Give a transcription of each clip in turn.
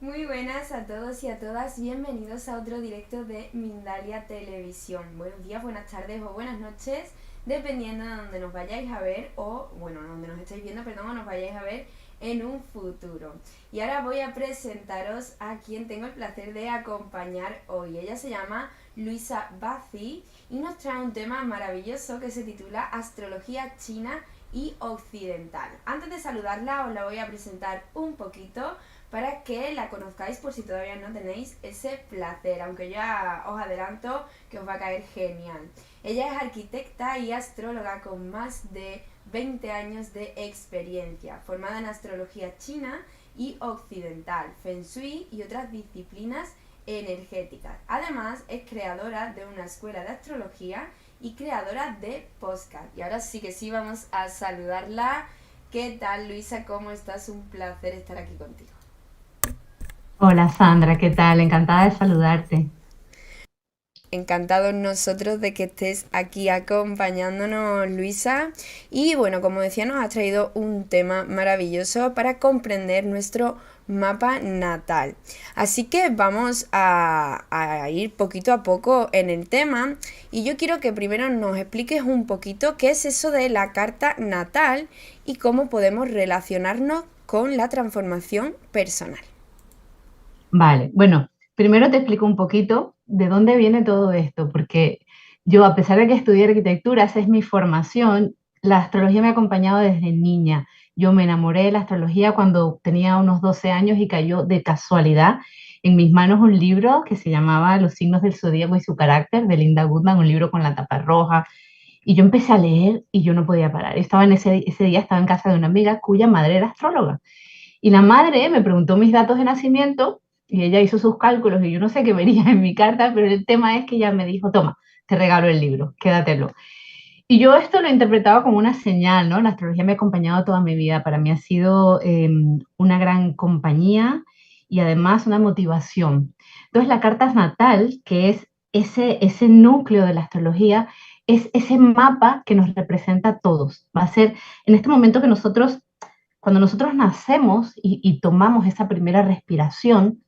Muy buenas a todos y a todas, bienvenidos a otro directo de Mindalia Televisión. Buenos días, buenas tardes o buenas noches, dependiendo de donde nos vayáis a ver o, bueno, donde nos estáis viendo, perdón, o nos vayáis a ver en un futuro. Y ahora voy a presentaros a quien tengo el placer de acompañar hoy. Ella se llama Luisa Bazzi y nos trae un tema maravilloso que se titula Astrología China y Occidental. Antes de saludarla os la voy a presentar un poquito para que la conozcáis por si todavía no tenéis ese placer, aunque ya os adelanto que os va a caer genial. Ella es arquitecta y astróloga con más de 20 años de experiencia, formada en astrología china y occidental, feng shui y otras disciplinas energéticas. Además, es creadora de una escuela de astrología y creadora de podcast. Y ahora sí que sí, vamos a saludarla. ¿Qué tal, Luisa? ¿Cómo estás? Un placer estar aquí contigo. Hola Sandra, ¿qué tal? Encantada de saludarte. Encantados nosotros de que estés aquí acompañándonos, Luisa. Y bueno, como decía, nos has traído un tema maravilloso para comprender nuestro mapa natal. Así que vamos a ir poquito a poco en el tema. Y yo quiero que primero nos expliques un poquito qué es eso de la carta natal y cómo podemos relacionarnos con la transformación personal. Vale, bueno, primero te explico un poquito de dónde viene todo esto, porque yo, a pesar de que estudié arquitectura, esa es mi formación, la astrología me ha acompañado desde niña. Yo me enamoré de la astrología cuando tenía unos 12 años y cayó de casualidad en mis manos un libro que se llamaba Los signos del zodíaco y su carácter, de Linda Goodman, un libro con la tapa roja. Y yo empecé a leer y yo no podía parar. Estaba ese día estaba en casa de una amiga cuya madre era astróloga. Y la madre me preguntó mis datos de nacimiento y ella hizo sus cálculos y yo no sé qué vería en mi carta, pero el tema es que ella me dijo, toma, te regalo el libro, quédatelo. Y yo esto lo interpretaba como una señal, ¿no? La astrología me ha acompañado toda mi vida, para mí ha sido una gran compañía y además una motivación. Entonces la carta natal, que es ese núcleo de la astrología, es ese mapa que nos representa a todos. Va a ser en este momento que nosotros cuando nosotros nacemos y tomamos esa primera respiración,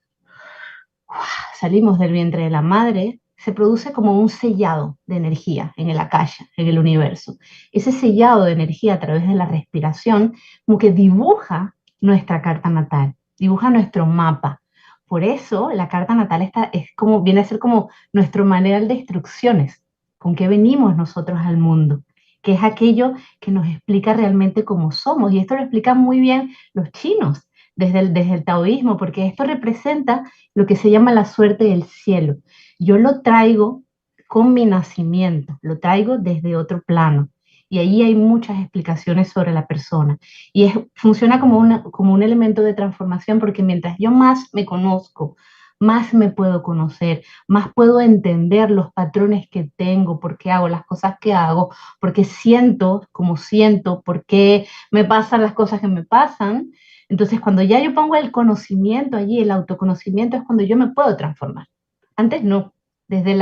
salimos del vientre de la madre, se produce como un sellado de energía en el akasha, en el universo. Ese sellado de energía a través de la respiración, como que dibuja nuestra carta natal, dibuja nuestro mapa. Por eso la carta natal es como, viene a ser como nuestro manual de instrucciones, con qué venimos nosotros al mundo, que es aquello que nos explica realmente cómo somos. Y esto lo explican muy bien los chinos desde el taoísmo, porque esto representa lo que se llama la suerte del cielo. Yo lo traigo con mi nacimiento, lo traigo desde otro plano. Y ahí hay muchas explicaciones sobre la persona. Funciona como un elemento de transformación porque mientras yo más me conozco, más me puedo conocer, más puedo entender los patrones que tengo, por qué hago las cosas que hago, por qué siento como siento, por qué me pasan las cosas que me pasan. Entonces, cuando ya yo pongo el conocimiento allí, el autoconocimiento es cuando yo me puedo transformar. Antes no, desde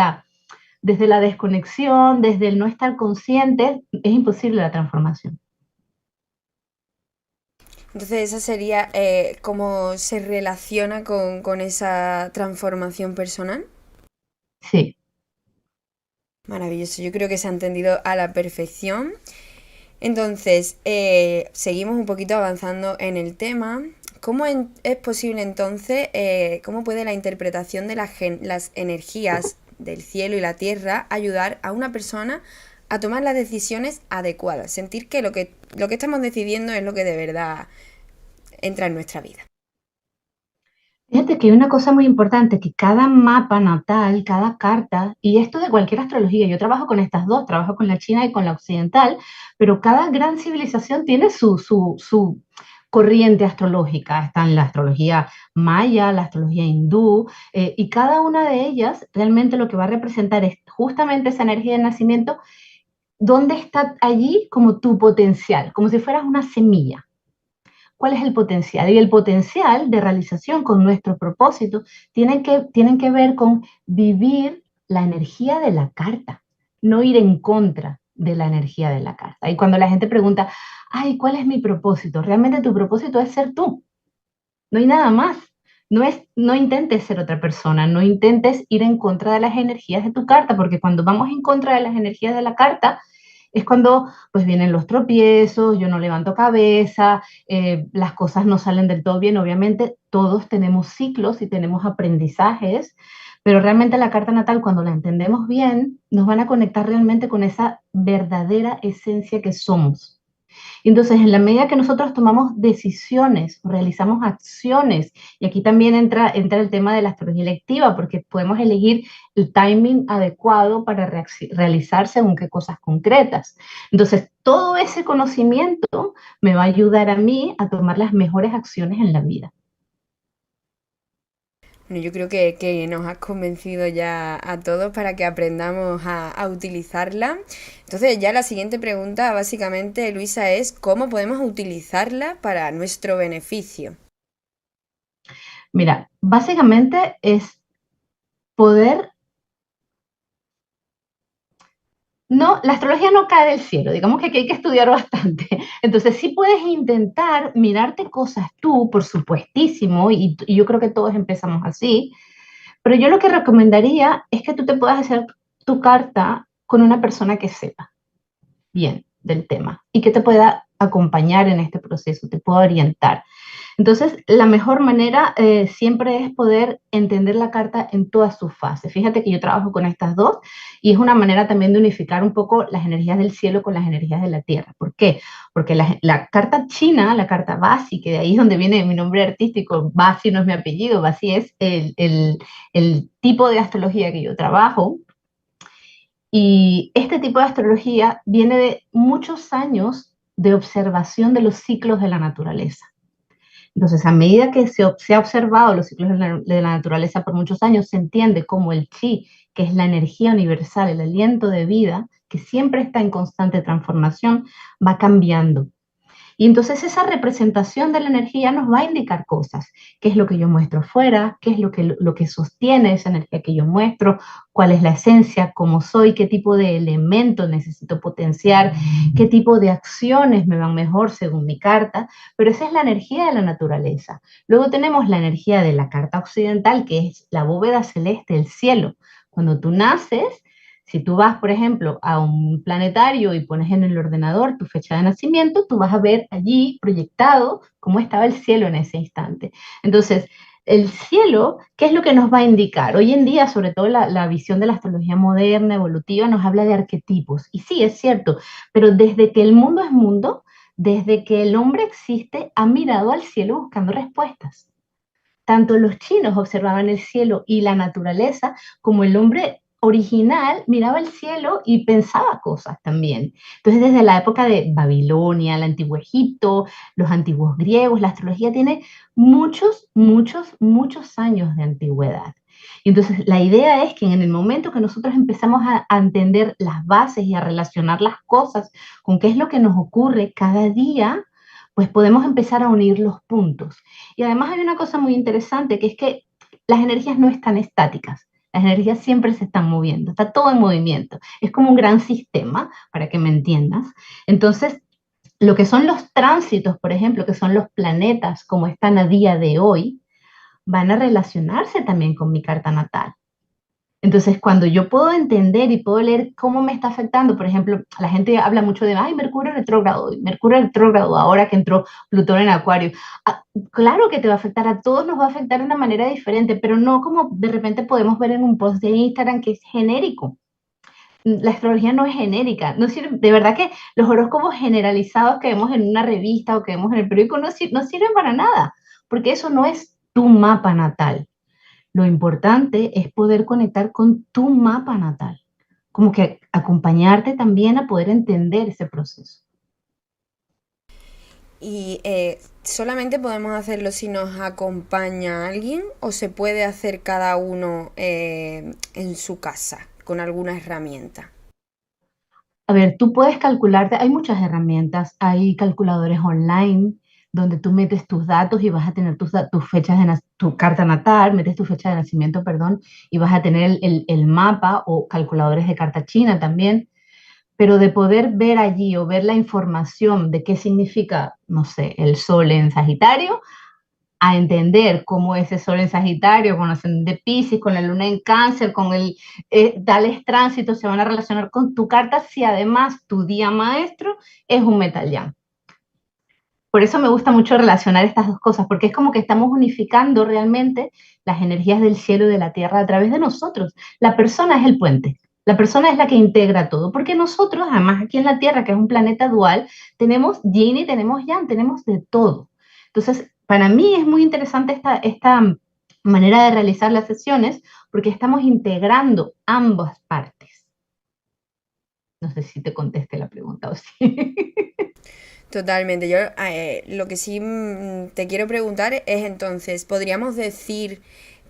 desde la desconexión, desde el no estar consciente, es imposible la transformación. Entonces esa sería cómo se relaciona con esa transformación personal. Sí. Maravilloso, yo creo que se ha entendido a la perfección. Entonces, seguimos un poquito avanzando en el tema. ¿Cómo es posible entonces, cómo puede la interpretación de las energías del cielo y la tierra ayudar a una persona a tomar las decisiones adecuadas? Sentir que lo que estamos decidiendo es lo que de verdad entra en nuestra vida. Fíjate que hay una cosa muy importante, que cada mapa natal, cada carta, y esto de cualquier astrología, yo trabajo con estas dos, trabajo con la china y con la occidental, pero cada gran civilización tiene su corriente astrológica. Está en la astrología maya, la astrología hindú, y cada una de ellas realmente lo que va a representar es justamente esa energía de nacimiento, donde está allí como tu potencial, como si fueras una semilla. ¿Cuál es el potencial? Y el potencial de realización con nuestro propósito tienen que ver con vivir la energía de la carta, no ir en contra de la energía de la carta. Y cuando la gente pregunta, ay, ¿cuál es mi propósito? Realmente tu propósito es ser tú, no hay nada más. No intentes ser otra persona, no intentes ir en contra de las energías de tu carta, porque cuando vamos en contra de las energías de la carta, es cuando pues vienen los tropiezos, yo no levanto cabeza, las cosas no salen del todo bien. Obviamente todos tenemos ciclos y tenemos aprendizajes, pero realmente la carta natal, cuando la entendemos bien, nos van a conectar realmente con esa verdadera esencia que somos. Entonces, en la medida que nosotros tomamos decisiones, realizamos acciones, y aquí también entra el tema de la astrología electiva, porque podemos elegir el timing adecuado para realizar según qué cosas concretas. Entonces, todo ese conocimiento me va a ayudar a mí a tomar las mejores acciones en la vida. Bueno, yo creo que nos has convencido ya a todos para que aprendamos a utilizarla. Entonces ya la siguiente pregunta básicamente, Luisa, es ¿cómo podemos utilizarla para nuestro beneficio? Mira, básicamente es poder. No, la astrología no cae del cielo, digamos que aquí hay que estudiar bastante. Entonces, sí puedes intentar mirarte cosas tú, por supuestísimo, y yo creo que todos empezamos así, pero yo lo que recomendaría es que tú te puedas hacer tu carta con una persona que sepa bien del tema y que te pueda acompañar en este proceso, te pueda orientar. Entonces, la mejor manera siempre es poder entender la carta en todas sus fases. Fíjate que yo trabajo con estas dos y es una manera también de unificar un poco las energías del cielo con las energías de la tierra. ¿Por qué? Porque la carta china, la carta Basi, que de ahí es donde viene mi nombre artístico, Basi no es mi apellido, Basi es el tipo de astrología que yo trabajo. Y este tipo de astrología viene de muchos años de observación de los ciclos de la naturaleza. Entonces, a medida que se ha observado los ciclos de la naturaleza por muchos años, se entiende cómo el chi, que es la energía universal, el aliento de vida, que siempre está en constante transformación, va cambiando. Y entonces esa representación de la energía nos va a indicar cosas, qué es lo que yo muestro fuera, qué es lo que sostiene esa energía que yo muestro, cuál es la esencia, cómo soy, qué tipo de elementos necesito potenciar, qué tipo de acciones me van mejor según mi carta, pero esa es la energía de la naturaleza. Luego tenemos la energía de la carta occidental, que es la bóveda celeste, el cielo. Cuando tú naces, si tú vas, por ejemplo, a un planetario y pones en el ordenador tu fecha de nacimiento, tú vas a ver allí proyectado cómo estaba el cielo en ese instante. Entonces, el cielo, ¿qué es lo que nos va a indicar? Hoy en día, sobre todo la visión de la astrología moderna, evolutiva, nos habla de arquetipos. Y sí, es cierto, pero desde que el mundo es mundo, desde que el hombre existe, ha mirado al cielo buscando respuestas. Tanto los chinos observaban el cielo y la naturaleza, como el hombre original miraba el cielo y pensaba cosas también. Entonces, desde la época de Babilonia, el antiguo Egipto, los antiguos griegos, la astrología tiene muchos, muchos, muchos años de antigüedad. Y entonces, la idea es que en el momento que nosotros empezamos a entender las bases y a relacionar las cosas con qué es lo que nos ocurre cada día, pues podemos empezar a unir los puntos. Y además hay una cosa muy interesante, que es que las energías no están estáticas. Las energías siempre se están moviendo, está todo en movimiento. Es como un gran sistema, para que me entiendas. Entonces, lo que son los tránsitos, por ejemplo, que son los planetas como están a día de hoy, van a relacionarse también con mi carta natal. Entonces, cuando yo puedo entender y puedo leer cómo me está afectando, por ejemplo, la gente habla mucho de, ay, Mercurio retrógrado, ahora que entró Plutón en Acuario. Ah, claro que te va a afectar, a todos nos va a afectar de una manera diferente, pero no como de repente podemos ver en un post de Instagram que es genérico. La astrología no es genérica, no sirve, de verdad que los horóscopos generalizados que vemos en una revista o que vemos en el periódico no sirven para nada, porque eso no es tu mapa natal. Lo importante es poder conectar con tu mapa natal, como que acompañarte también a poder entender ese proceso. ¿Y solamente podemos hacerlo si nos acompaña alguien o se puede hacer cada uno en su casa con alguna herramienta? A ver, tú puedes calcularte, hay muchas herramientas, hay calculadores online donde tú metes tus datos y vas a tener tus fechas tu carta natal, metes tu fecha de nacimiento, perdón, y vas a tener el mapa o calculadores de carta china también, pero de poder ver allí o ver la información de qué significa, no sé, el sol en Sagitario, a entender cómo ese sol en Sagitario, con ascendente de Piscis, con la luna en Cáncer, con el tales tránsitos se van a relacionar con tu carta si además tu día maestro es un metal yang. Por eso me gusta mucho relacionar estas dos cosas, porque es como que estamos unificando realmente las energías del cielo y de la tierra a través de nosotros. La persona es el puente, la persona es la que integra todo, porque nosotros, además aquí en la Tierra, que es un planeta dual, tenemos yin y tenemos yang, tenemos de todo. Entonces, para mí es muy interesante esta manera de realizar las sesiones, porque estamos integrando ambas partes. No sé si te contesté la pregunta o sí. Totalmente. Yo lo que sí te quiero preguntar es entonces, ¿podríamos decir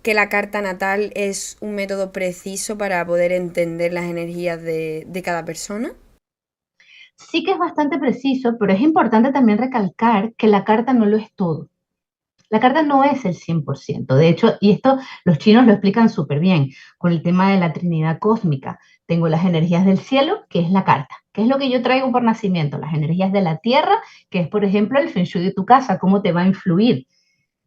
que la carta natal es un método preciso para poder entender las energías de cada persona? Sí que es bastante preciso, pero es importante también recalcar que la carta no lo es todo. La carta no es el 100%. De hecho, y esto los chinos lo explican súper bien con el tema de la Trinidad cósmica. Tengo las energías del cielo, que es la carta, que es lo que yo traigo por nacimiento, las energías de la tierra, que es, por ejemplo, el feng shui de tu casa, cómo te va a influir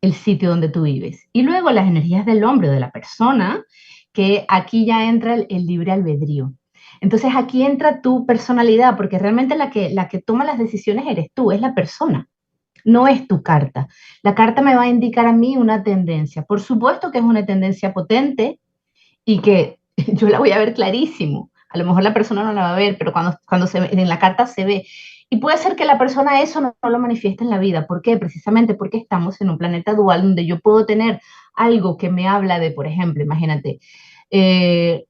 el sitio donde tú vives. Y luego las energías del hombre o de la persona, que aquí ya entra el libre albedrío. Entonces aquí entra tu personalidad, porque realmente la que toma las decisiones eres tú, es la persona, no es tu carta. La carta me va a indicar a mí una tendencia. Por supuesto que es una tendencia potente y que yo la voy a ver clarísimo. A lo mejor la persona no la va a ver, pero cuando en la carta se ve. Y puede ser que la persona eso no lo manifieste en la vida. ¿Por qué? Precisamente porque estamos en un planeta dual donde yo puedo tener algo que me habla de, por ejemplo, imagínate, eh,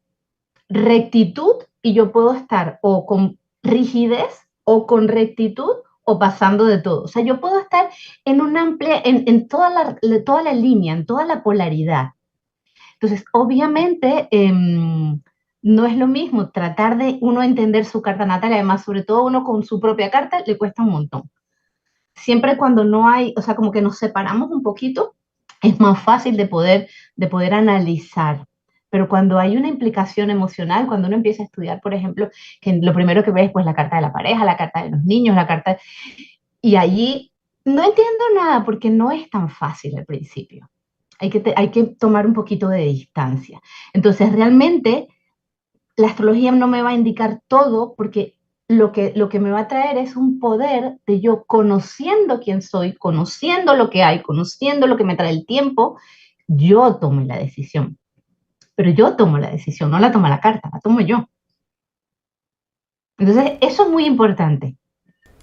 rectitud y yo puedo estar o con rigidez o con rectitud o pasando de todo. O sea, yo puedo estar en una amplia, en toda la línea, en toda la polaridad. Entonces, obviamente, no es lo mismo tratar de uno entender su carta natal, además, sobre todo uno con su propia carta, le cuesta un montón. Siempre cuando no hay, o sea, como que nos separamos un poquito, es más fácil de poder analizar. Pero cuando hay una implicación emocional, cuando uno empieza a estudiar, por ejemplo, que lo primero que ves pues la carta de la pareja, la carta de los niños, la carta... Y allí no entiendo nada porque no es tan fácil al principio. Hay que tomar un poquito de distancia. Entonces, realmente, la astrología no me va a indicar todo porque lo que me va a traer es un poder de yo conociendo quién soy, conociendo lo que hay, conociendo lo que me trae el tiempo, yo tomo la decisión. Pero yo tomo la decisión, no la toma la carta, la tomo yo. Entonces, eso es muy importante.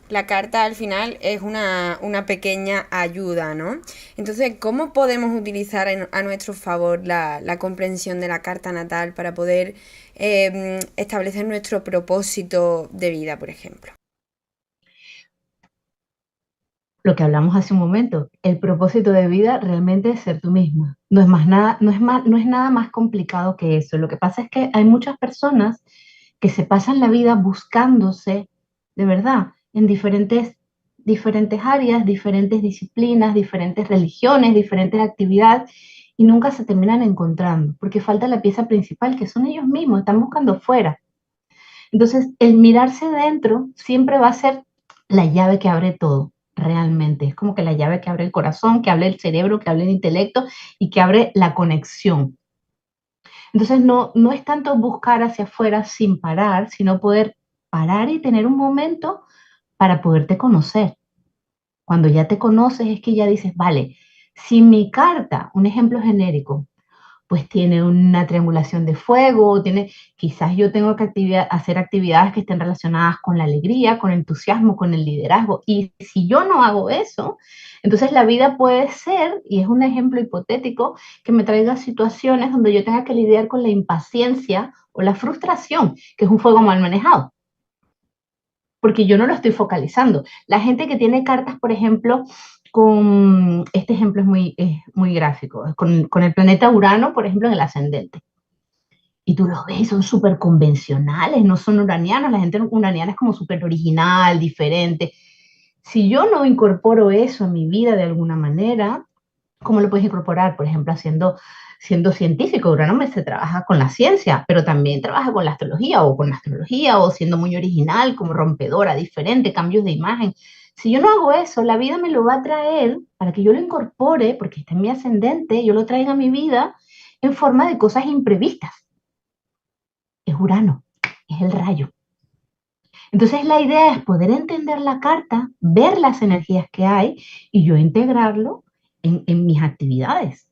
La carta al final es una pequeña ayuda, ¿no? Entonces, ¿cómo podemos utilizar a nuestro favor la comprensión de la carta natal para poder establecer nuestro propósito de vida, por ejemplo? Lo que hablamos hace un momento, el propósito de vida realmente es ser tú misma. No es más nada, no es nada más complicado que eso. Lo que pasa es que hay muchas personas que se pasan la vida buscándose, de verdad, en diferentes áreas, diferentes disciplinas, diferentes religiones, diferentes actividades, y nunca se terminan encontrando, porque falta la pieza principal, que son ellos mismos, están buscando fuera. Entonces, el mirarse dentro siempre va a ser la llave que abre todo, realmente. Es como que la llave que abre el corazón, que abre el cerebro, que abre el intelecto y que abre la conexión. Entonces, no es tanto buscar hacia afuera sin parar, sino poder parar y tener un momento para poderte conocer. Cuando ya te conoces es que ya dices, vale, si mi carta, un ejemplo genérico, pues tiene una triangulación de fuego, quizás yo tengo que hacer actividades que estén relacionadas con la alegría, con el entusiasmo, con el liderazgo. Y si yo no hago eso, entonces la vida puede ser, y es un ejemplo hipotético, que me traiga situaciones donde yo tenga que lidiar con la impaciencia o la frustración, que es un fuego mal manejado, porque yo no lo estoy focalizando. La gente que tiene cartas, por ejemplo, este ejemplo es muy gráfico, con el planeta Urano, por ejemplo, en el ascendente. Y tú los ves, son súper convencionales, no son uranianos, la gente uraniana es como súper original, diferente. Si yo no incorporo eso a mi vida de alguna manera, ¿cómo lo puedes incorporar? Por ejemplo, siendo científico, Urano se trabaja con la ciencia, pero también trabaja con la astrología, o siendo muy original, como rompedora, diferente, cambios de imagen. Si yo no hago eso, la vida me lo va a traer para que yo lo incorpore, porque está en mi ascendente, yo lo traiga a mi vida en forma de cosas imprevistas. Es Urano, es el rayo. Entonces la idea es poder entender la carta, ver las energías que hay y yo integrarlo en mis actividades.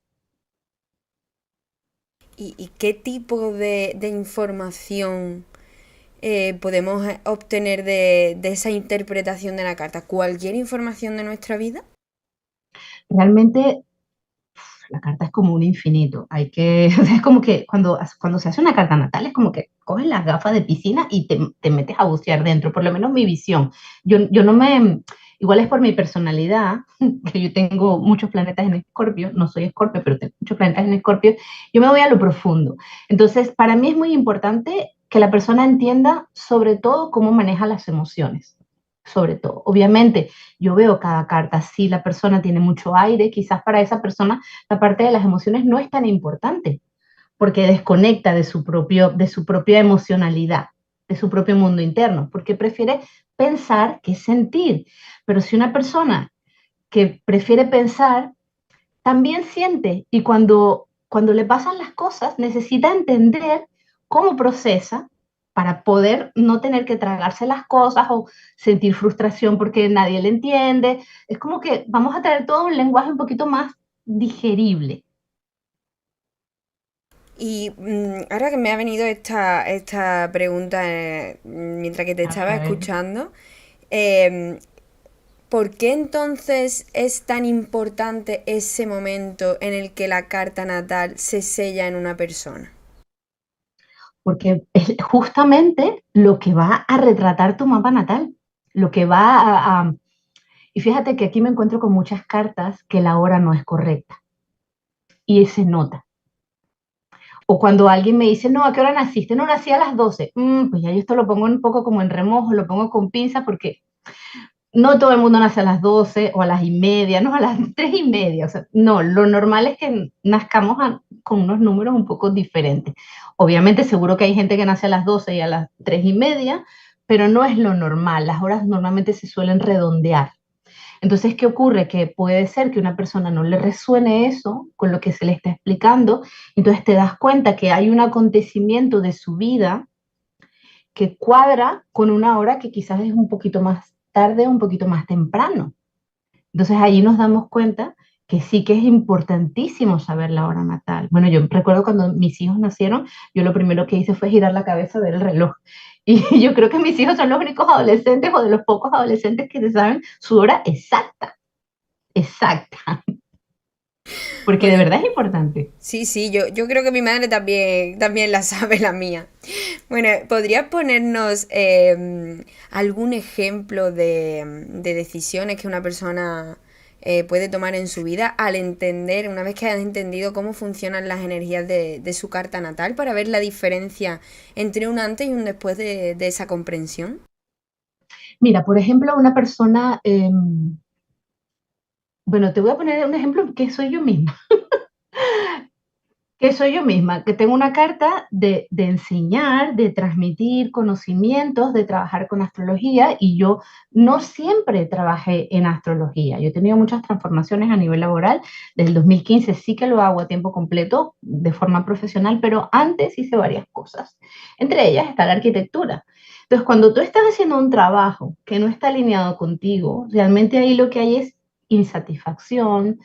¿Y qué tipo de información podemos obtener de esa interpretación de la carta? ¿Cualquier información de nuestra vida? Realmente la carta es como un infinito. Hay que, o sea, es como que cuando se hace una carta natal es como que coges las gafas de piscina y te metes a bucear dentro, por lo menos mi visión. Yo no me, igual es por mi personalidad, que yo tengo muchos planetas en Escorpio, no soy Escorpio, pero tengo muchos planetas en Escorpio, yo me voy a lo profundo. Entonces, para mí es muy importante que la persona entienda sobre todo cómo maneja las emociones, sobre todo. Obviamente, yo veo cada carta, si la persona tiene mucho aire, quizás para esa persona la parte de las emociones no es tan importante, porque desconecta de su propia emocionalidad, de su propio mundo interno, porque prefiere pensar que sentir. Pero si una persona que prefiere pensar, también siente y cuando le pasan las cosas necesita entender cómo procesa para poder no tener que tragarse las cosas o sentir frustración porque nadie le entiende. Es como que vamos a traer todo un lenguaje un poquito más digerible. Y ahora que me ha venido esta pregunta mientras que te estaba A ver. escuchando, eh, ¿por qué entonces es tan importante ese momento en el que la carta natal se sella en una persona? Porque es justamente lo que va a retratar tu mapa natal, lo que va y fíjate que aquí me encuentro con muchas cartas que la hora no es correcta y se nota. O cuando alguien me dice, no, ¿a qué hora naciste? No, nací a las 12. Pues ya yo esto lo pongo un poco como en remojo, lo pongo con pinza porque no todo el mundo nace a las 12 o a las y media, no a las 3:30. O sea, no, lo normal es que nazcamos con unos números un poco diferentes. Obviamente seguro que hay gente que nace a las 12 y a las 3:30, pero no es lo normal. Las horas normalmente se suelen redondear. Entonces, ¿qué ocurre? Que puede ser que una persona no le resuene eso con lo que se le está explicando, entonces te das cuenta que hay un acontecimiento de su vida que cuadra con una hora que quizás es un poquito más tarde, un poquito más temprano. Entonces ahí nos damos cuenta que sí que es importantísimo saber la hora natal. Bueno, yo recuerdo cuando mis hijos nacieron, yo lo primero que hice fue girar la cabeza a ver el reloj. Y yo creo que mis hijos son los únicos adolescentes o de los pocos adolescentes que se saben su hora exacta, exacta, porque de Pues verdad es importante. sí, sí, yo creo que mi madre también la sabe, la mía. Bueno, ¿podrías ponernos algún ejemplo de decisiones que una persona puede tomar en su vida al entender, una vez que hayas entendido cómo funcionan las energías de su carta natal, para ver la diferencia entre un antes y un después de esa comprensión? Mira, por ejemplo, una persona, bueno, te voy a poner un ejemplo que soy yo misma. Que soy yo misma, que tengo una carta de enseñar, de transmitir conocimientos, de trabajar con astrología y yo no siempre trabajé en astrología. Yo he tenido muchas transformaciones a nivel laboral. Desde el 2015 sí que lo hago a tiempo completo de forma profesional, pero antes hice varias cosas. Entre ellas está la arquitectura. Entonces, cuando tú estás haciendo un trabajo que no está alineado contigo, realmente ahí lo que hay es insatisfacción,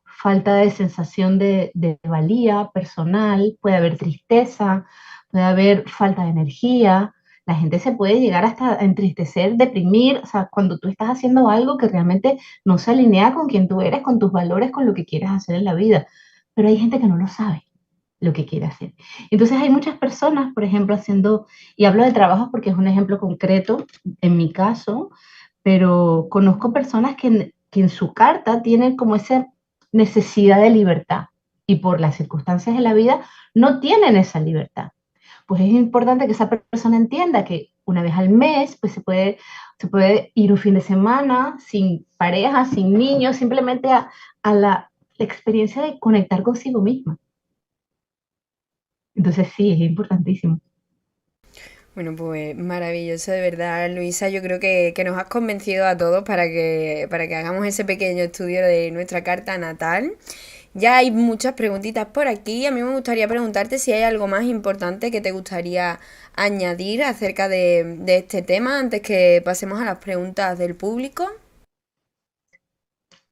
falta de sensación de valía personal, puede haber tristeza, puede haber falta de energía, la gente se puede llegar hasta a entristecer, deprimir, o sea, cuando tú estás haciendo algo que realmente no se alinea con quien tú eres, con tus valores, con lo que quieres hacer en la vida. Pero hay gente que no lo sabe lo que quiere hacer. Entonces hay muchas personas, por ejemplo, haciendo, y hablo de trabajos porque es un ejemplo concreto en mi caso, pero conozco personas que en su carta tienen como esa necesidad de libertad y por las circunstancias de la vida no tienen esa libertad. Pues es importante que esa persona entienda que una vez al mes pues se puede ir un fin de semana sin pareja, sin niños, simplemente a la experiencia de conectar consigo misma. Entonces sí, es importantísimo. Bueno, pues maravilloso, de verdad, Luisa. Yo creo que nos has convencido a todos para que hagamos ese pequeño estudio de nuestra carta natal. Ya hay muchas preguntitas por aquí. A mí me gustaría preguntarte si hay algo más importante que te gustaría añadir acerca de este tema antes que pasemos a las preguntas del público.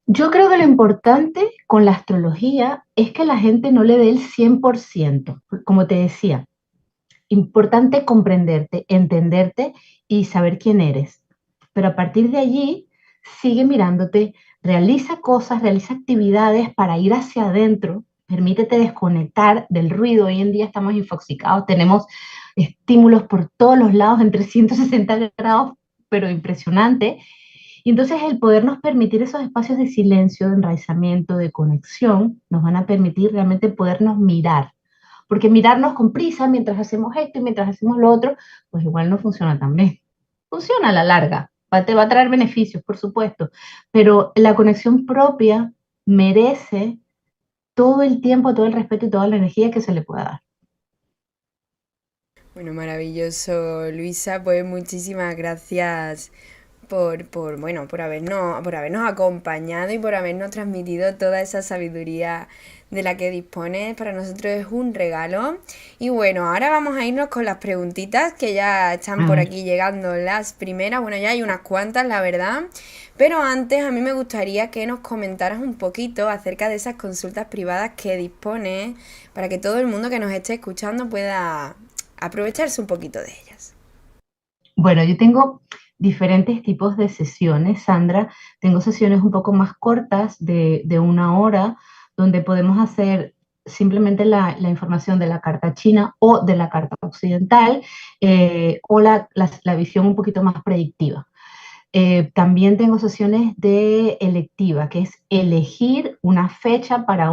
Yo creo que lo importante con la astrología es que la gente no le dé el 100%, como te decía. Importante comprenderte, entenderte y saber quién eres. Pero a partir de allí, sigue mirándote, realiza cosas, realiza actividades para ir hacia adentro, permítete desconectar del ruido. Hoy en día estamos infoxicados, tenemos estímulos por todos los lados en 360 grados, pero impresionante. Y entonces el podernos permitir esos espacios de silencio, de enraizamiento, de conexión, nos van a permitir realmente podernos mirar, porque mirarnos con prisa mientras hacemos esto y mientras hacemos lo otro, pues igual no funciona tan bien. Funciona a la larga, te va a traer beneficios, por supuesto, pero la conexión propia merece todo el tiempo, todo el respeto y toda la energía que se le pueda dar. Bueno, maravilloso, Luisa. Pues muchísimas gracias bueno, por habernos acompañado y por habernos transmitido toda esa sabiduría de la que dispones. Para nosotros es un regalo. Y bueno, ahora vamos a irnos con las preguntitas que ya están A por ver. aquí llegando las primeras. Bueno, ya hay unas cuantas, la verdad. Pero antes a mí me gustaría que nos comentaras un poquito acerca de esas consultas privadas que dispones para que todo el mundo que nos esté escuchando pueda aprovecharse un poquito de ellas. Bueno, yo tengo diferentes tipos de sesiones, Sandra. Tengo sesiones un poco más cortas de 1 hora, donde podemos hacer simplemente la información de la carta china o de la carta occidental, o la visión un poquito más predictiva. También tengo sesiones de electiva, que es elegir una fecha para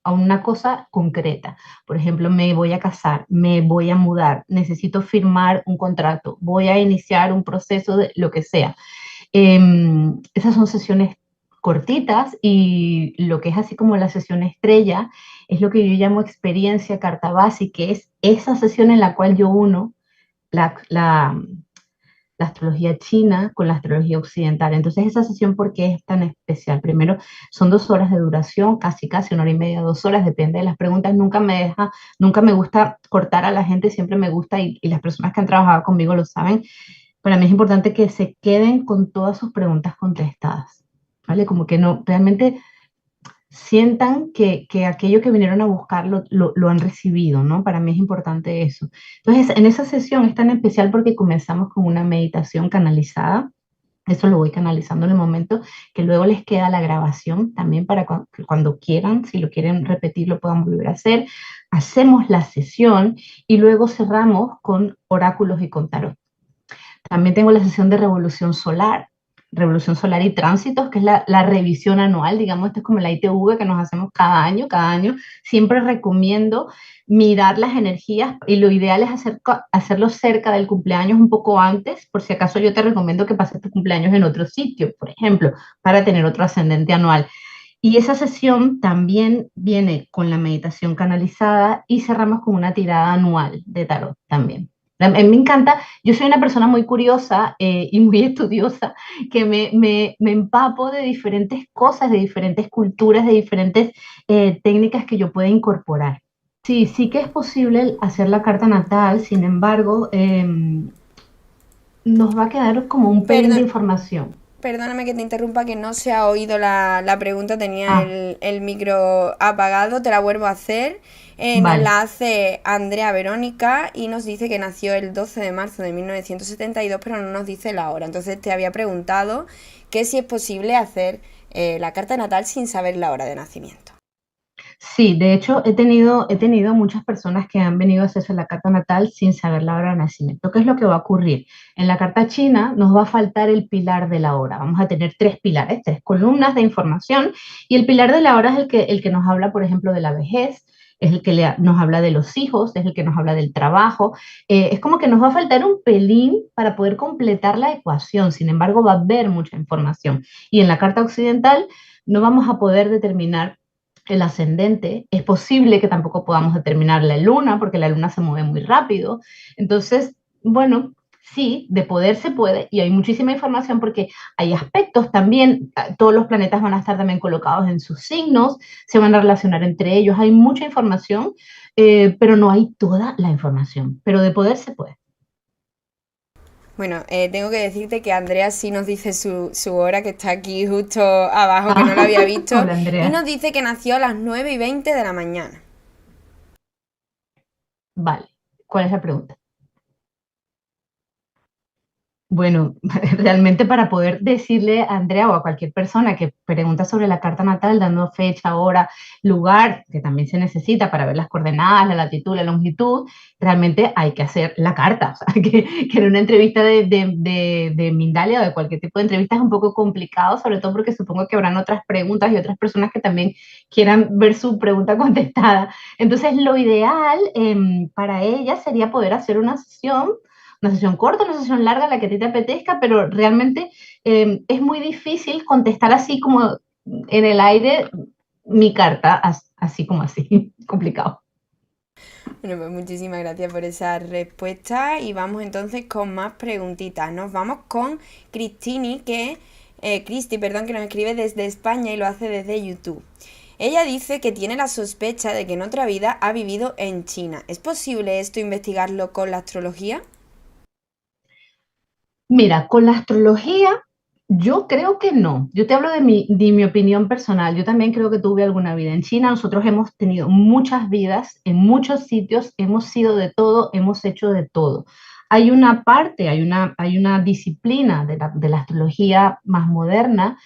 a una cosa concreta. Por ejemplo, me voy a casar, me voy a mudar, necesito firmar un contrato, voy a iniciar un proceso de lo que sea. Esas son sesiones cortitas, y lo que es así como la sesión estrella es lo que yo llamo experiencia carta básica, que es esa sesión en la cual yo uno la, la, la astrología china con la astrología occidental. Entonces, esa sesión, ¿por qué es tan especial? Primero, son 2 horas de duración, casi 1 hora y media, 2 horas, depende de las preguntas. Nunca me gusta cortar a la gente, siempre me gusta, y las personas que han trabajado conmigo lo saben. Para mí es importante que se queden con todas sus preguntas contestadas, ¿vale? Como que no, realmente sientan que aquello que vinieron a buscar lo han recibido, ¿no? Para mí es importante eso. Entonces, en esa sesión es tan especial porque comenzamos con una meditación canalizada. Eso lo voy canalizando en el momento, que luego les queda la grabación también para cuando quieran, si lo quieren repetir, lo puedan volver a hacer. Hacemos la sesión y luego cerramos con oráculos y con tarot. También tengo la sesión de revolución solar y tránsitos, que es la revisión anual. Digamos, esto es como la ITV que nos hacemos cada año, cada año. Siempre recomiendo mirar las energías, y lo ideal es hacerlo cerca del cumpleaños, un poco antes. Por si acaso, yo te recomiendo que pases tu cumpleaños en otro sitio, por ejemplo, para tener otro ascendente anual. Y esa sesión también viene con la meditación canalizada, y cerramos con una tirada anual de tarot también. A mí me encanta. Yo soy una persona muy curiosa, y muy estudiosa, que me empapo de diferentes cosas, de diferentes culturas, de diferentes técnicas que yo pueda incorporar. Sí, sí que es posible hacer la carta natal. Sin embargo, nos va a quedar como un pelín de Perdón, información. Perdóname que te interrumpa, que no se ha oído la pregunta, tenía Ah, el micro apagado, te la vuelvo a hacer. Nos vale. la hace Andrea Verónica y nos dice que nació el 12 de marzo de 1972, pero no nos dice la hora. Entonces te había preguntado que si es posible hacer la carta natal sin saber la hora de nacimiento. Sí, de hecho he tenido muchas personas que han venido a hacerse la carta natal sin saber la hora de nacimiento. ¿Qué es lo que va a ocurrir? En la carta china nos va a faltar el pilar de la hora. Vamos a tener 3 pilares, 3 columnas de información, y el pilar de la hora es el que nos habla, por ejemplo, de la vejez, es el que nos habla de los hijos, es el que nos habla del trabajo. Es como que nos va a faltar un pelín para poder completar la ecuación. Sin embargo, va a haber mucha información. Y en la carta occidental no vamos a poder determinar el ascendente. Es posible que tampoco podamos determinar la luna, porque la luna se mueve muy rápido. Entonces, Bueno, sí, de poder se puede y hay muchísima información porque hay aspectos también, todos los planetas van a estar también colocados en sus signos, se van a relacionar entre ellos, hay mucha información, pero no hay toda la información, pero de poder se puede. Bueno, tengo que decirte que Andrea sí nos dice su hora, que está aquí justo abajo, que no Ah, la había visto, hola y Andrea. nos dice que nació a las 9:20 de la mañana. Vale, ¿cuál es la pregunta? Bueno, realmente para poder decirle a Andrea o a cualquier persona que pregunta sobre la carta natal, dando fecha, hora, lugar, que también se necesita para ver las coordenadas, la latitud, la longitud, realmente hay que hacer la carta. O sea, que en una entrevista de Mindalia o de cualquier tipo de entrevista es un poco complicado, sobre todo porque supongo que habrán otras preguntas y otras personas que también quieran ver su pregunta contestada. Entonces, lo ideal para ella sería poder hacer una sesión corta, una sesión larga, la que a ti te apetezca, pero realmente es muy difícil contestar así como en el aire mi carta, así como así, complicado. Bueno, pues muchísimas gracias por esa respuesta y vamos entonces con más preguntitas. Nos vamos con Cristi, perdón, que nos escribe desde España y lo hace desde YouTube. Ella dice que tiene la sospecha de que en otra vida ha vivido en China. ¿Es posible esto investigarlo con la astrología? Mira, con la astrología, yo creo que no. Yo te hablo de mi opinión personal. Yo también creo que tuve alguna vida en China. Nosotros hemos tenido muchas vidas en muchos sitios, hemos sido de todo, hemos hecho de todo. Hay una parte, hay una disciplina de la astrología más moderna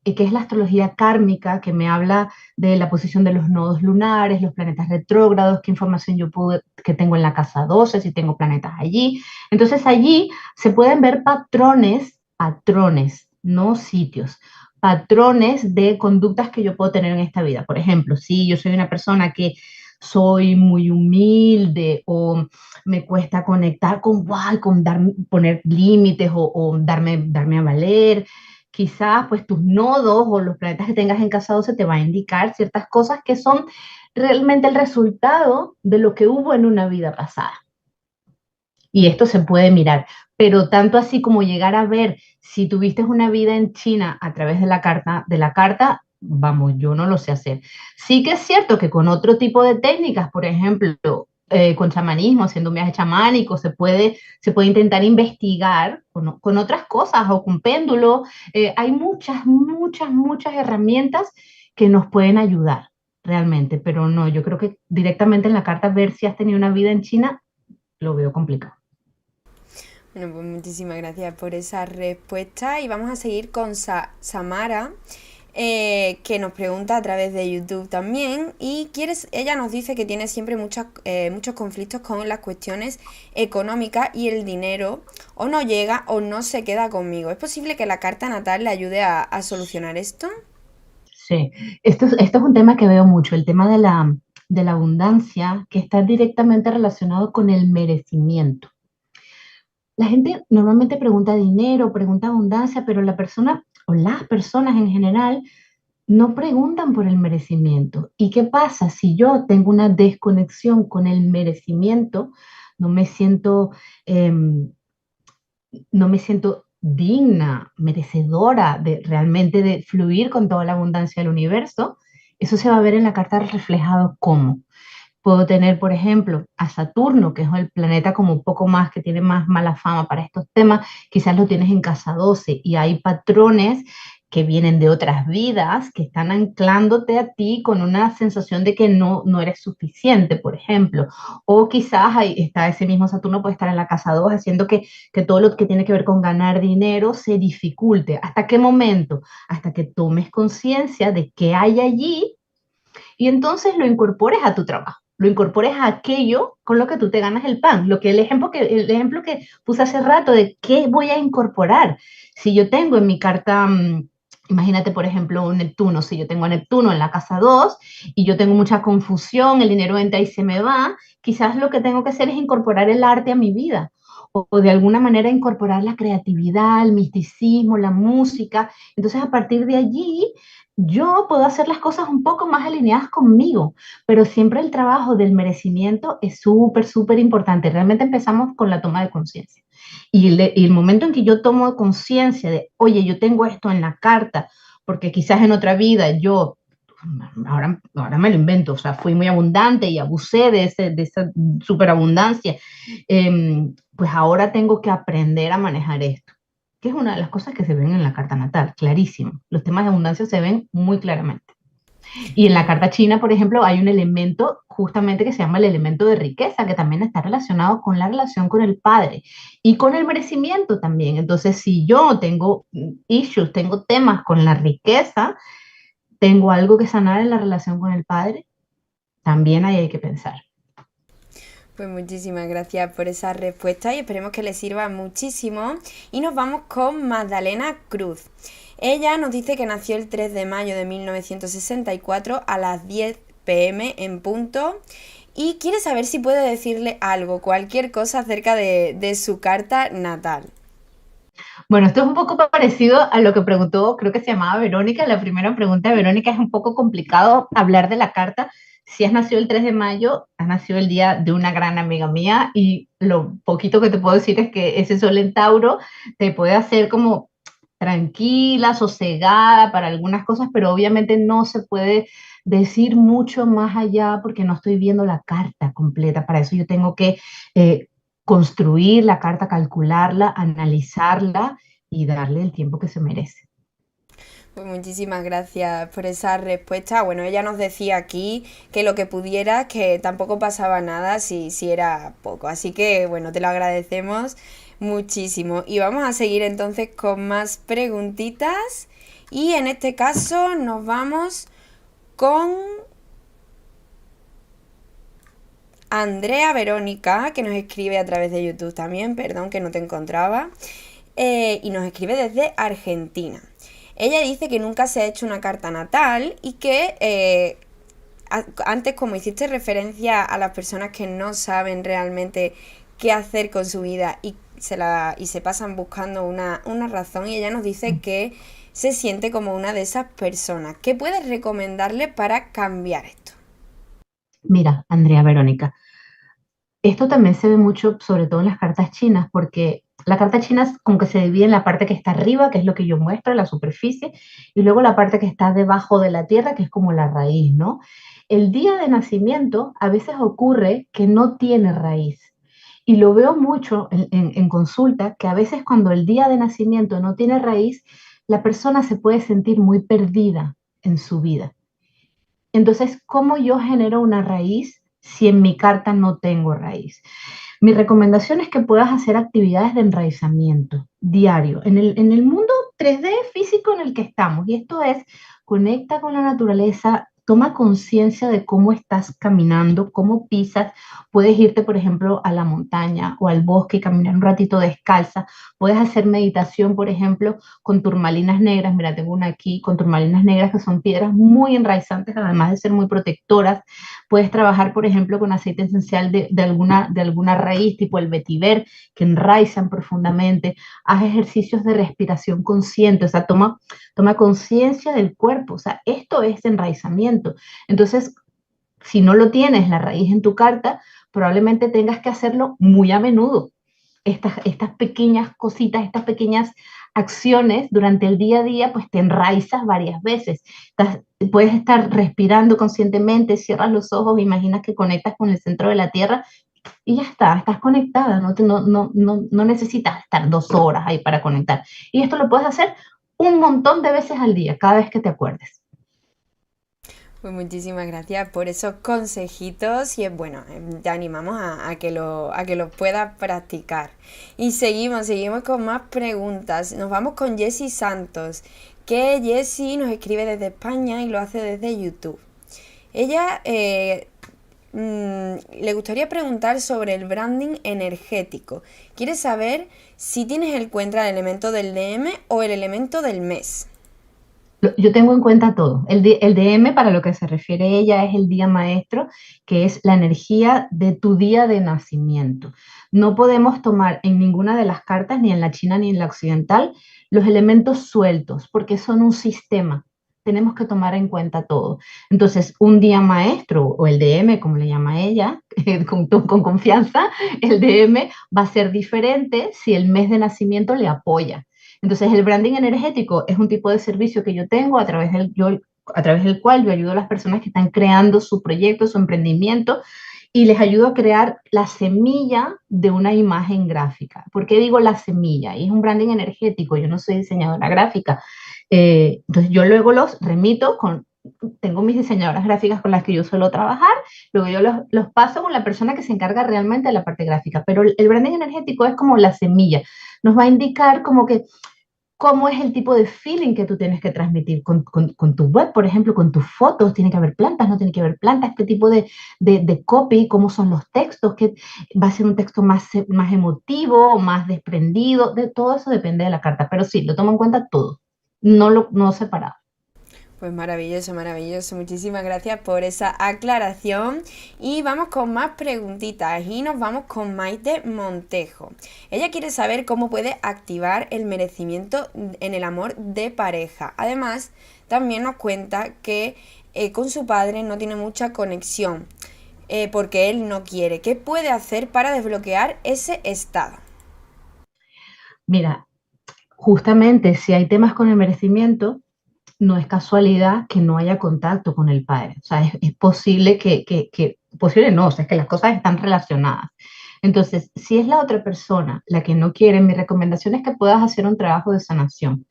que es la astrología kármica, que me habla de la posición de los nodos lunares, los planetas retrógrados, qué información que tengo en la casa 12, si tengo planetas allí. Entonces allí se pueden ver patrones, no sitios, patrones de conductas que yo puedo tener en esta vida. Por ejemplo, si yo soy una persona que soy muy humilde o me cuesta conectar con, wow, poner límites o darme a valer, quizás pues tus nodos o los planetas que tengas en casa 12 te va a indicar ciertas cosas que son realmente el resultado de lo que hubo en una vida pasada. Y esto se puede mirar, pero tanto así como llegar a ver si tuviste una vida en China a través de la carta, vamos, yo no lo sé hacer. Sí que es cierto que con otro tipo de técnicas, por ejemplo, con chamanismo, haciendo un viaje chamánico, se puede intentar investigar con otras cosas o con péndulo. Hay muchas, muchas, muchas herramientas que nos pueden ayudar realmente, pero no, yo creo que directamente en la carta ver si has tenido una vida en China, lo veo complicado. Bueno, pues muchísimas gracias por esa respuesta y vamos a seguir con Samara, que nos pregunta a través de YouTube también y ella nos dice que tiene siempre muchos conflictos con las cuestiones económicas y el dinero o no llega o no se queda conmigo. ¿Es posible que la carta natal le ayude a solucionar esto? Sí, esto es un tema que veo mucho, el tema de la abundancia, que está directamente relacionado con el merecimiento. La gente normalmente pregunta dinero, pregunta abundancia, pero la persona o las personas en general no preguntan por el merecimiento. ¿Y qué pasa si yo tengo una desconexión con el merecimiento? No me siento em, no me siento digna, merecedora de realmente de fluir con toda la abundancia del universo, eso se va a ver en la carta reflejado como. Puedo tener, por ejemplo, a Saturno, que es el planeta como un poco más, que tiene más mala fama para estos temas, quizás lo tienes en casa 12 y hay patrones que vienen de otras vidas que están anclándote a ti con una sensación de que no eres suficiente, por ejemplo. O quizás ahí está ese mismo Saturno puede estar en la casa 2 haciendo que todo lo que tiene que ver con ganar dinero se dificulte. ¿Hasta qué momento? Hasta que tomes conciencia de qué hay allí y entonces lo incorpores a tu trabajo, lo incorpores a aquello con lo que tú te ganas el pan. El ejemplo que puse hace rato de qué voy a incorporar. Si yo tengo en mi carta, imagínate por ejemplo un Neptuno, si yo tengo a Neptuno en la casa 2 y yo tengo mucha confusión, el dinero entra y se me va, quizás lo que tengo que hacer es incorporar el arte a mi vida. O de alguna manera incorporar la creatividad, el misticismo, la música. Entonces, a partir de allí, yo puedo hacer las cosas un poco más alineadas conmigo, pero siempre el trabajo del merecimiento es súper, súper importante. Realmente empezamos con la toma de conciencia. Y el momento en que yo tomo conciencia de, oye, yo tengo esto en la carta, porque quizás en otra vida yo, ahora me lo invento, o sea, fui muy abundante y abusé de esa superabundancia, pues ahora tengo que aprender a manejar esto, que es una de las cosas que se ven en la carta natal, clarísimo. Los temas de abundancia se ven muy claramente. Y en la carta china, por ejemplo, hay un elemento justamente que se llama el elemento de riqueza, que también está relacionado con la relación con el padre y con el merecimiento también. Entonces, si yo tengo issues, tengo temas con la riqueza, tengo algo que sanar en la relación con el padre, también ahí hay que pensar. Pues muchísimas gracias por esa respuesta y esperemos que les sirva muchísimo. Y nos vamos con Magdalena Cruz. Ella nos dice que nació el 3 de mayo de 1964 a las 10 p.m. en punto y quiere saber si puede decirle algo, cualquier cosa acerca de su carta natal. Bueno, esto es un poco parecido a lo que preguntó, creo que se llamaba Verónica. La primera pregunta de Verónica es un poco complicado hablar de la carta. Si has nacido el 3 de mayo, has nacido el día de una gran amiga mía y lo poquito que te puedo decir es que ese sol en Tauro te puede hacer como tranquila, sosegada para algunas cosas, pero obviamente no se puede decir mucho más allá porque no estoy viendo la carta completa. Para eso yo tengo que construir la carta, calcularla, analizarla y darle el tiempo que se merece. Pues muchísimas gracias por esa respuesta. Bueno, ella nos decía aquí que lo que pudiera, que tampoco pasaba nada si era poco. Así que bueno, te lo agradecemos muchísimo. Y vamos a seguir entonces con más preguntitas. Y en este caso nos vamos con Andrea Verónica, que nos escribe a través de YouTube también, perdón que no te encontraba, y nos escribe desde Argentina. Ella dice que nunca se ha hecho una carta natal y que antes, como hiciste referencia a las personas que no saben realmente qué hacer con su vida y se pasan buscando una razón, y ella nos dice que se siente como una de esas personas. ¿Qué puedes recomendarle para cambiar esto? Mira, Andrea Verónica, esto también se ve mucho, sobre todo en las cartas chinas, porque la carta china es como que se divide en la parte que está arriba, que es lo que yo muestro, la superficie, y luego la parte que está debajo de la tierra, que es como la raíz, ¿no? El día de nacimiento a veces ocurre que no tiene raíz. Y lo veo mucho en consulta, que a veces cuando el día de nacimiento no tiene raíz, la persona se puede sentir muy perdida en su vida. Entonces, ¿cómo yo genero una raíz si en mi carta no tengo raíz? Mi recomendación es que puedas hacer actividades de enraizamiento diario en el mundo 3D físico en el que estamos. Y esto es, conecta con la naturaleza, toma conciencia de cómo estás caminando, cómo pisas. Puedes irte, por ejemplo, a la montaña o al bosque y caminar un ratito descalza. Puedes hacer meditación, por ejemplo, con turmalinas negras. Mira, tengo una aquí con turmalinas negras que son piedras muy enraizantes, además de ser muy protectoras. Puedes trabajar, por ejemplo, con aceite esencial de alguna raíz, tipo el vetiver, que enraizan profundamente. Haz ejercicios de respiración consciente, o sea, toma conciencia del cuerpo, o sea, esto es enraizamiento. Entonces, si no lo tienes la raíz en tu carta, probablemente tengas que hacerlo muy a menudo. Estas pequeñas cositas, estas pequeñas acciones durante el día a día, pues te enraizas varias veces. Puedes estar respirando conscientemente, cierras los ojos, imaginas que conectas con el centro de la tierra y ya está, estás conectada, no necesitas estar 2 horas ahí para conectar. Y esto lo puedes hacer un montón de veces al día, cada vez que te acuerdes. Pues muchísimas gracias por esos consejitos y es bueno, te animamos a que lo puedas practicar. Y seguimos con más preguntas. Nos vamos con Jessie Santos, que Jessie nos escribe desde España y lo hace desde YouTube. Ella le gustaría preguntar sobre el branding energético. Quiere saber si tienes en cuenta el elemento del DM o el elemento del mes. Yo tengo en cuenta todo. El DM, para lo que se refiere ella, es el día maestro, que es la energía de tu día de nacimiento. No podemos tomar en ninguna de las cartas, ni en la china ni en la occidental, los elementos sueltos, porque son un sistema. tenemos que tomar en cuenta todo. Entonces, un día maestro o el DM, como le llama ella, con confianza, el DM va a ser diferente si el mes de nacimiento le apoya. Entonces, el branding energético es un tipo de servicio que yo tengo a través del cual yo ayudo a las personas que están creando su proyecto, su emprendimiento, y les ayudo a crear la semilla de una imagen gráfica. ¿Por qué digo la semilla? Y es un branding energético, yo no soy diseñadora gráfica. Entonces yo luego los remito tengo mis diseñadoras gráficas con las que yo suelo trabajar, luego yo los paso con la persona que se encarga realmente de la parte gráfica, pero el branding energético es como la semilla, nos va a indicar como que cómo es el tipo de feeling que tú tienes que transmitir con tu web, por ejemplo, con tus fotos, tiene que haber plantas, no tiene que haber plantas, qué tipo de copy, cómo son los textos, que va a ser un texto más emotivo, más desprendido, de todo eso depende de la carta, pero sí, lo tomo en cuenta todo, no separado. Pues maravilloso, maravilloso. Muchísimas gracias por esa aclaración. Y vamos con más preguntitas. Y nos vamos con Maite Montejo. Ella quiere saber cómo puede activar el merecimiento en el amor de pareja. Además, también nos cuenta que con su padre no tiene mucha conexión porque él no quiere. ¿Qué puede hacer para desbloquear ese estado? Mira, justamente si hay temas con el merecimiento, no es casualidad que no haya contacto con el padre. O sea, es posible posible no, o sea, es que las cosas están relacionadas. Entonces, si es la otra persona la que no quiere, mi recomendación es que puedas hacer un trabajo de sanación.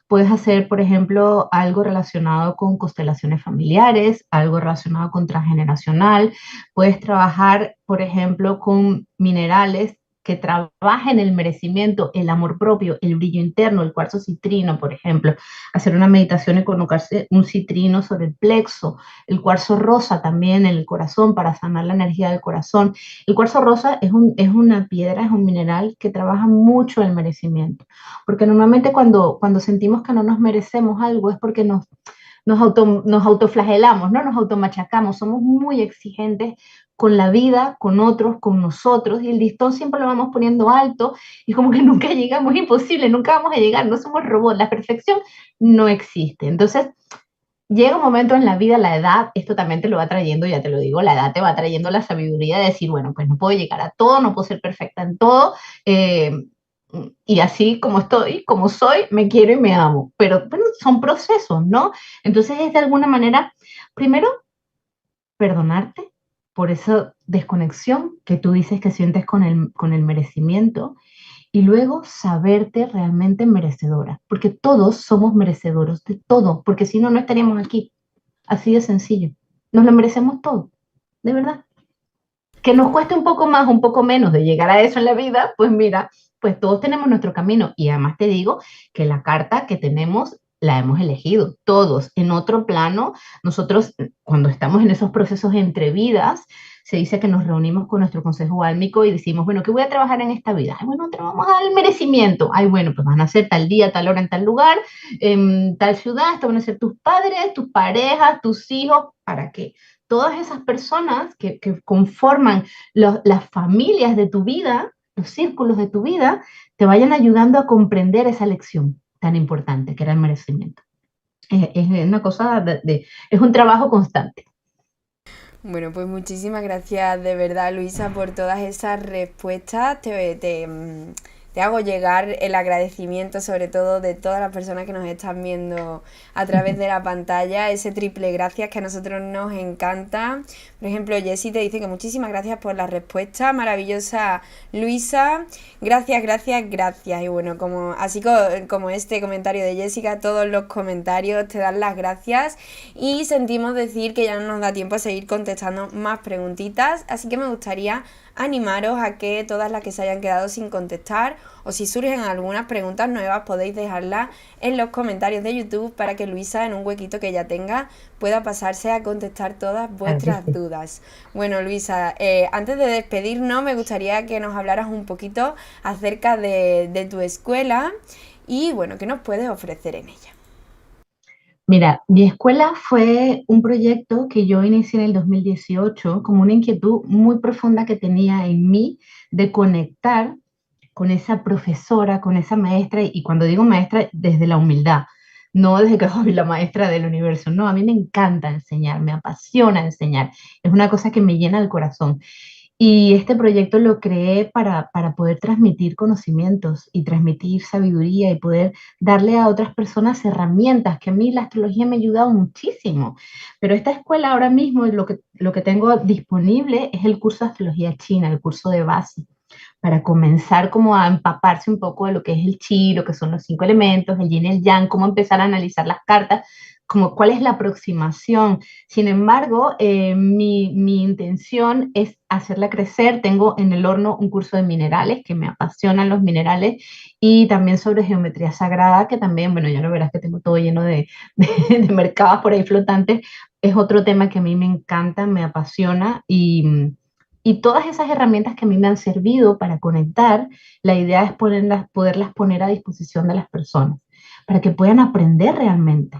Puedes hacer, por ejemplo, algo relacionado con constelaciones familiares, algo relacionado con transgeneracional. Puedes trabajar, por ejemplo, con minerales que trabajen el merecimiento, el amor propio, el brillo interno, el cuarzo citrino, por ejemplo. Hacer una meditación y colocarse un citrino sobre el plexo. El cuarzo rosa también en el corazón para sanar la energía del corazón. El cuarzo rosa es una piedra, es un mineral que trabaja mucho el merecimiento. Porque normalmente cuando sentimos que no nos merecemos algo es porque nos autoflagelamos, ¿no? Nos automachacamos, somos muy exigentes con la vida, con otros, con nosotros, y el listón siempre lo vamos poniendo alto y como que nunca llegamos, es imposible, nunca vamos a llegar, no somos robots, la perfección no existe. Entonces, llega un momento en la vida, la edad, esto también te lo va trayendo, ya te lo digo, la edad te va trayendo la sabiduría de decir, bueno, pues no puedo llegar a todo, no puedo ser perfecta en todo, eh, y así como estoy, como soy, me quiero y me amo. Pero bueno, son procesos, ¿no? Entonces es de alguna manera, primero, perdonarte por esa desconexión que tú dices que sientes con el merecimiento y luego saberte realmente merecedora, porque todos somos merecedores de todo, porque si no, no estaríamos aquí. Así de sencillo. Nos lo merecemos todo, de verdad. Que nos cueste un poco más, un poco menos de llegar a eso en la vida, pues mira, pues todos tenemos nuestro camino. Y además te digo que la carta que tenemos la hemos elegido, todos. En otro plano, nosotros cuando estamos en esos procesos entre vidas, se dice que nos reunimos con nuestro consejo álmico y decimos, bueno, ¿qué voy a trabajar en esta vida? Ay, bueno, vamos al merecimiento. Ay, bueno, pues van a ser tal día, tal hora, en tal lugar, en tal ciudad, estos van a ser tus padres, tus parejas, tus hijos, ¿para qué? Todas esas personas que conforman las familias de tu vida, los círculos de tu vida, te vayan ayudando a comprender esa lección tan importante que era el merecimiento. Es una cosa es un trabajo constante. Bueno, pues muchísimas gracias de verdad, Luisa, por todas esas respuestas. Te hago llegar el agradecimiento, sobre todo de todas las personas que nos están viendo a través de la pantalla, ese triple gracias que a nosotros nos encanta. Por ejemplo, Jessie te dice que muchísimas gracias por la respuesta, maravillosa Luisa. Gracias, gracias, gracias. Y bueno, como este comentario de Jessica, todos los comentarios te dan las gracias. Y sentimos decir que ya no nos da tiempo a seguir contestando más preguntitas, así que me gustaría animaros a que todas las que se hayan quedado sin contestar o si surgen algunas preguntas nuevas podéis dejarlas en los comentarios de YouTube para que Luisa en un huequito que ella tenga pueda pasarse a contestar todas vuestras dudas. Bueno, Luisa, antes de despedirnos me gustaría que nos hablaras un poquito acerca de tu escuela y bueno, qué nos puedes ofrecer en ella. Mira, mi escuela fue un proyecto que yo inicié en el 2018 como una inquietud muy profunda que tenía en mí de conectar con esa profesora, con esa maestra, y cuando digo maestra, desde la humildad, no desde que soy la maestra del universo, no, a mí me encanta enseñar, me apasiona enseñar, es una cosa que me llena el corazón. Y este proyecto lo creé para poder transmitir conocimientos y transmitir sabiduría y poder darle a otras personas herramientas, que a mí la astrología me ha ayudado muchísimo. Pero esta escuela ahora mismo lo que tengo disponible es el curso de astrología china, el curso de base, para comenzar como a empaparse un poco de lo que es el chi, lo que son los 5 elementos, el yin y el yang, cómo empezar a analizar las cartas, como cuál es la aproximación. Sin embargo, mi intención es hacerla crecer. Tengo en el horno un curso de minerales, que me apasionan los minerales, y también sobre geometría sagrada, que también, bueno, ya lo verás que tengo todo lleno de mercados por ahí flotantes. Es otro tema que a mí me encanta, me apasiona y todas esas herramientas que a mí me han servido para conectar, la idea es poderlas poner a disposición de las personas, para que puedan aprender realmente.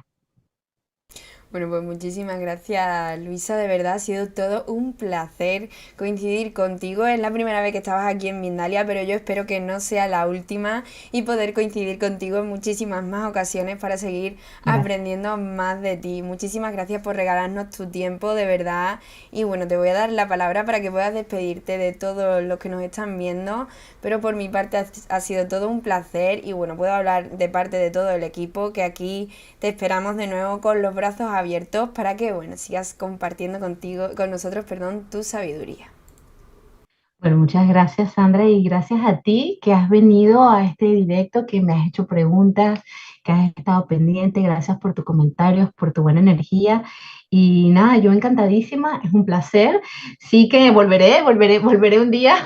Bueno, pues muchísimas gracias, Luisa. De verdad ha sido todo un placer coincidir contigo. Es la primera vez que estabas aquí en Mindalia, pero yo espero que no sea la última y poder coincidir contigo en muchísimas más ocasiones para seguir Gracias. aprendiendo más de ti. Muchísimas gracias por regalarnos tu tiempo, de verdad. Y bueno, te voy a dar la palabra para que puedas despedirte de todos los que nos están viendo, pero por mi parte ha sido todo un placer y bueno, puedo hablar de parte de todo el equipo que aquí te esperamos de nuevo con los brazos abiertos para que, bueno, sigas compartiendo contigo, con nosotros, perdón, tu sabiduría. Bueno, muchas gracias, Sandra, y gracias a ti que has venido a este directo, que me has hecho preguntas, que has estado pendiente. Gracias por tus comentarios, por tu buena energía. Y nada, yo encantadísima, es un placer. Sí que volveré un día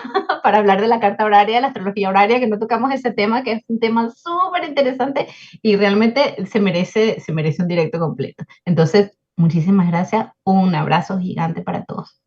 para hablar de la carta horaria, la astrología horaria, que no tocamos ese tema, que es un tema súper interesante y realmente se merece un directo completo. Entonces, muchísimas gracias, un abrazo gigante para todos.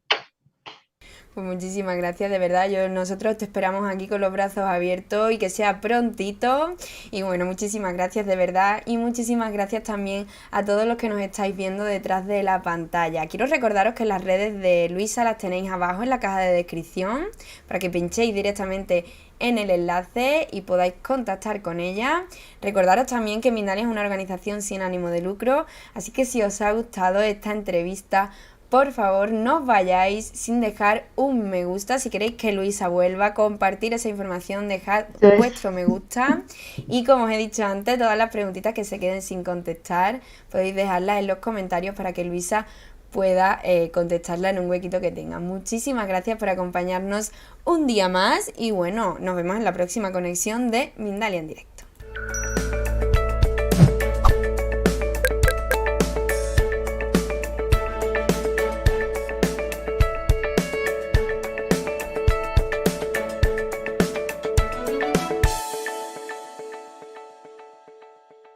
Pues muchísimas gracias, de verdad. Nosotros te esperamos aquí con los brazos abiertos y que sea prontito. Y bueno, muchísimas gracias de verdad. Y muchísimas gracias también a todos los que nos estáis viendo detrás de la pantalla. Quiero recordaros que las redes de Luisa las tenéis abajo en la caja de descripción para que pinchéis directamente en el enlace y podáis contactar con ella. Recordaros también que Mindalia es una organización sin ánimo de lucro, así que si os ha gustado esta entrevista, por favor, no os vayáis sin dejar un me gusta. Si queréis que Luisa vuelva a compartir esa información, dejad Entonces, vuestro me gusta. Y como os he dicho antes, todas las preguntitas que se queden sin contestar, podéis dejarlas en los comentarios para que Luisa pueda contestarla en un huequito que tenga. Muchísimas gracias por acompañarnos un día más y bueno, nos vemos en la próxima conexión de Mindalia en directo.